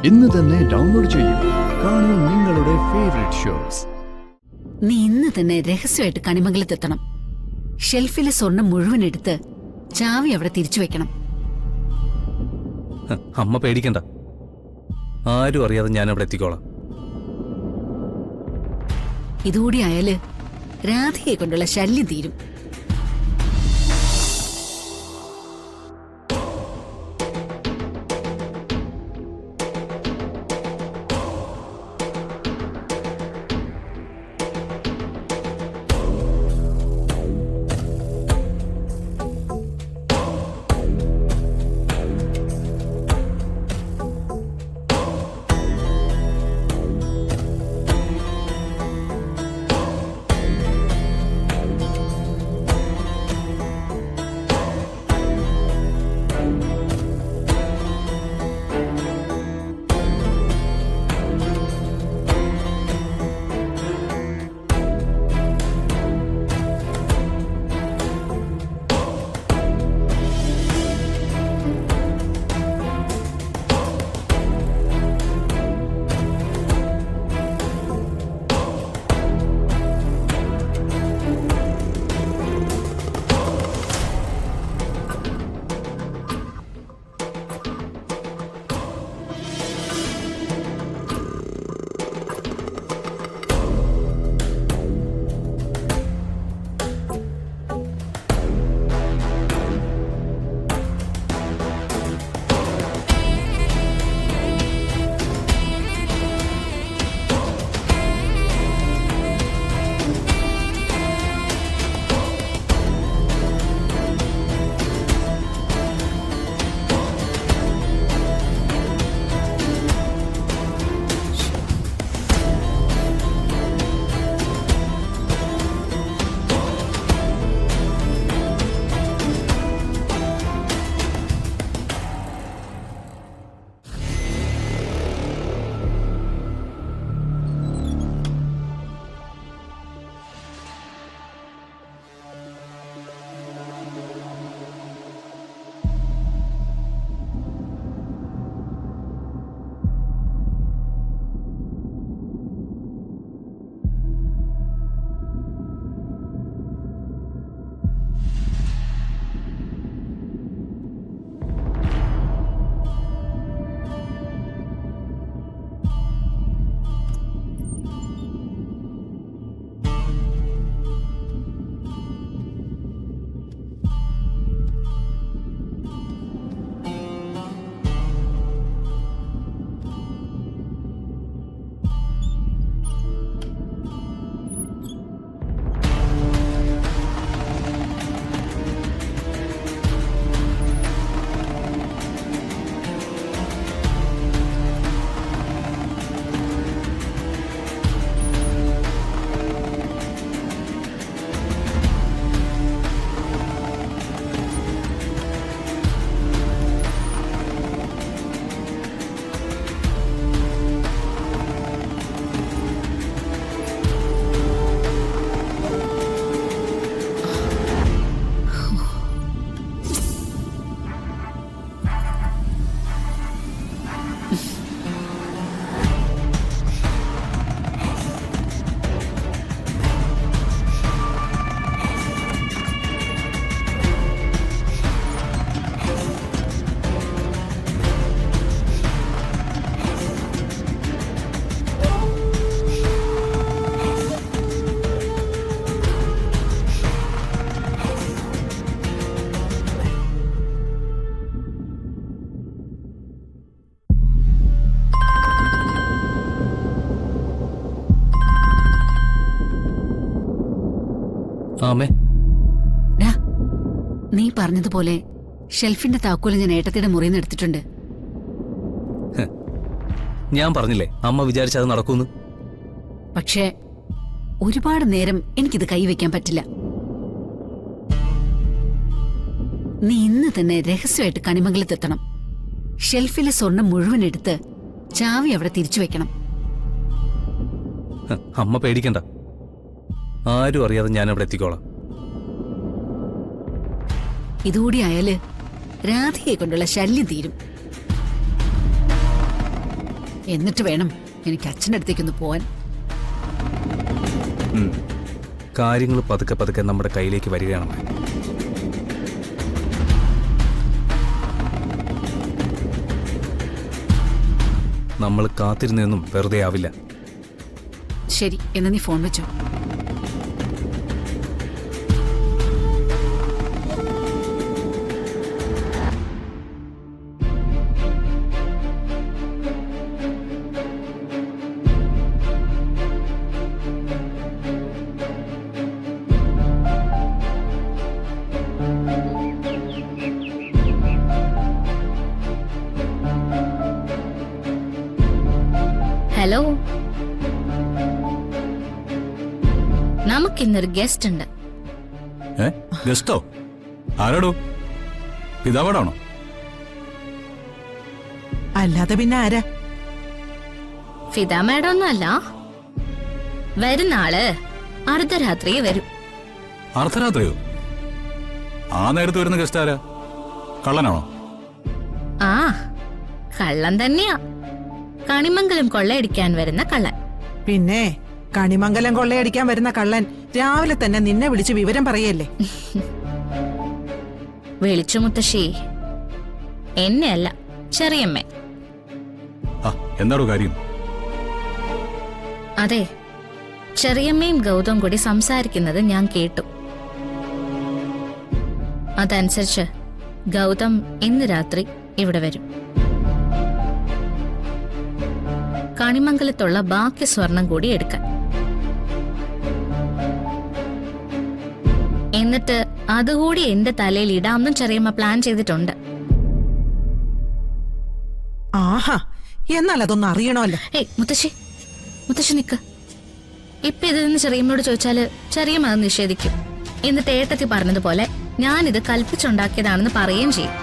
ഇന്ന് തന്നെ ഡൗൺലോഡ് ചെയ്യൂ. കാണൂ നിങ്ങളുടെ ഫേവറേറ്റ് ഷോസ്. നീ ഇന്ന് തന്നെ രഹസ്യമായിട്ട് കണിമംഗലത്തെത്തണം. ഷെൽഫിലെ സ്വർണം മുഴുവൻ എടുത്ത് ചാവി അവിടെ തിരിച്ചു വെക്കണം. അമ്മ പേടിക്കണ്ട, ആരും അറിയാതെ ഞാൻ അവിടെ എത്തിക്കോളാം. ഇതുകൂടി ആയാല് രാധയെ കൊണ്ടുള്ള ശല്യം തീരും. നീ പറഞ്ഞതുപോലെ ഷെൽഫിന്റെ താക്കോല് ഞാൻ ഏട്ടത്തിയുടെ മുറിയിൽ നിന്ന് എടുത്തിട്ടുണ്ട്. ഞാൻ പറഞ്ഞില്ലേ അമ്മ വിചാരിച്ചത് നടക്കൂന്ന്. പക്ഷേ ഒരുപാട് നേരം എനിക്കിത് കൈവയ്ക്കാൻ പറ്റില്ല. നീ ഇന്ന് തന്നെ രഹസ്യമായിട്ട് കണിമംഗലത്തെത്തണം. ഷെൽഫിലെ സ്വർണം മുഴുവൻ എടുത്ത് ചാവി അവിടെ തിരിച്ചു വെക്കണം. അമ്മ പേടിക്കണ്ട, ആരും അറിയാതെ ഞാൻ അവിടെ എത്തിക്കോളാം. ഇതുകൂടി ആയാല് രാധയെ കൊണ്ടുള്ള ശല്യം തീരും. എന്നിട്ട് വേണം എനിക്ക് അച്ഛൻ്റെ അടുത്തേക്കൊന്ന് പോവാൻ. കാര്യങ്ങൾ പതുക്കെ പതുക്കെ നമ്മുടെ കയ്യിലേക്ക് വരികയാണ്. നമ്മൾ കാത്തിരുന്നൊന്നും വെറുതെ ആവില്ല. ശരി, എന്നാ നീ ഫോൺ വെച്ചോ. ഹലോ, നമുക്കിന്നൊരു ഗസ്റ്റ് ഉണ്ട്. ഗസ്റ്റോ? ആരാടോ? പിതാവാടാണോ? അല്ലാതെ പിന്നെ ആരാ? ഫിദ മാഡം ഒന്നും അല്ല. വരുന്ന ആള് അർദ്ധരാത്രി വരും. അർദ്ധരാത്രിയോ? ആ നേരത്ത് വരുന്ന ഗസ്റ്റ് ആരാ? കള്ളനാണോ? ആ, കള്ളൻ തന്നെയാ. കണിമംഗലം കൊള്ളയടിക്കാൻ വരുന്ന കള്ളൻ. പിന്നെ കണിമംഗലം കൊള്ളയടിക്കാൻ വരുന്ന കള്ളൻ രാവിലെ തന്നെ നിന്നെ വിളിച്ച് വിവരം പറയല്ലേ? വിളിച്ചു മുത്തശ്ശി. എന്നെയല്ല, ചെറിയമ്മേ. ആ, എന്താടോ കാര്യം? അതെ, ചെറിയമ്മയും ഗൗതം കൂടി സംസാരിക്കുന്നത് ഞാൻ കേട്ടു. അതനുസരിച്ച് ഗൗതം ഇന്ന് രാത്രി ഇവിടെ വരും. കണിമംഗലത്തുള്ള ബാക്കി സ്വർണം കൂടി എടുക്കാൻ. എന്നിട്ട് അതുകൂടി എന്റെ തലയിൽ ഇടാമെന്നും ചെറിയമ്മ പ്ലാൻ ചെയ്തിട്ടുണ്ട്. ആഹാ, എന്നാൽ അതൊന്നും അറിയണമല്ലോ. ഏയ് മുത്തശ്ശി, മുത്തശ്ശി നിക്ക്. ഇപ്പൊ ഇതിൽ നിന്ന് ചെറിയമ്മയോട് ചോദിച്ചാല് ചെറിയമ്മ അത് നിഷേധിക്കും. എന്നിട്ട് ഏട്ടത്തി പറഞ്ഞതുപോലെ ഞാനിത് കൽപ്പിച്ചുണ്ടാക്കിയതാണെന്ന് പറയുകയും ചെയ്യും.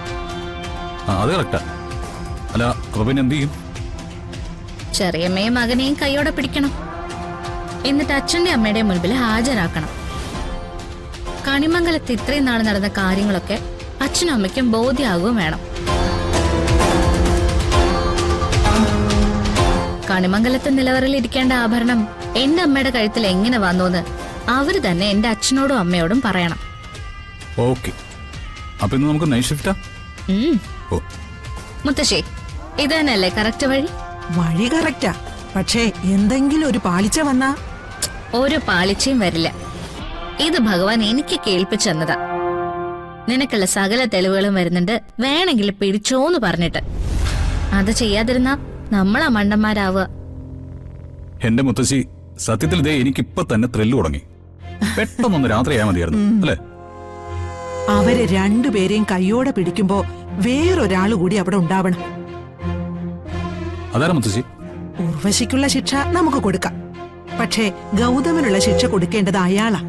അത് കറക്റ്റാ. അല്ല, അപ്പൊ പിന്നെ എന്ത് ചെയ്യും? ചെറിയമ്മയും മകനെയും കൈയോടെ പിടിക്കണം. എന്നിട്ട് അച്ഛന്റെ അമ്മയുടെയും മുൻപിൽ ഹാജരാക്കണം. കണിമംഗലത്ത് ഇത്രയും നാൾ നടന്ന കാര്യങ്ങളൊക്കെ അച്ഛനും അമ്മയ്ക്കും ബോധ്യമാകുകയും വേണം. കണിമംഗലത്ത് നിലവറയിൽ ഇരിക്കേണ്ട ആഭരണം എന്റെ അമ്മയുടെ കഴുത്തിൽ എങ്ങനെ വന്നോന്ന് അവര് തന്നെ എന്റെ അച്ഛനോടും അമ്മയോടും പറയണം. ഓക്കെ, അപ്പൊ ഇന്ന് നമുക്ക് നൈറ്റ് ഷിഫ്റ്റാ? ഓ, മുത്തശ്ശി, ഇത് തന്നെയല്ലേ കറക്റ്റ് വഴി? വഴി കറക്റ്റാ, പക്ഷേ എന്തെങ്കിലും ഒരു പാളിച്ച വന്നാ? ഒരു പാളിച്ചയും വരില്ല. ഇത് ഭഗവാൻ എനിക്ക് കേൾപ്പിച്ചെന്നതാ. നിനക്കുള്ള സകല തെളിവുകളും വരുന്നുണ്ട്, വേണമെങ്കിൽ പിടിച്ചോന്ന് പറഞ്ഞിട്ട്. അത് ചെയ്യാതിരുന്നാ നമ്മളാ മണ്ടന്മാരാവുക. എന്റെ മുത്തശ്ശി, സത്യത്തിൽ ഇതേ എനിക്കിപ്പൊ തന്നെ ത്രില്ല് തുടങ്ങി. പെട്ടെന്നൊന്ന് രാത്രിയായാൽ മതിയായിരുന്നു അല്ലേ? അവരെ രണ്ടുപേരെയും കൈയോടെ പിടിക്കുമ്പോ വേറൊരാള് കൂടി അവിടെ ഉണ്ടാവണം. അതാരാ മുത്തശ്ശി? ഉർവശിക്കുള്ള ശിക്ഷ നമുക്ക് കൊടുക്കാം, പക്ഷേ ഗൗതമിനുള്ള ശിക്ഷ കൊടുക്കേണ്ടത് അയാളാ.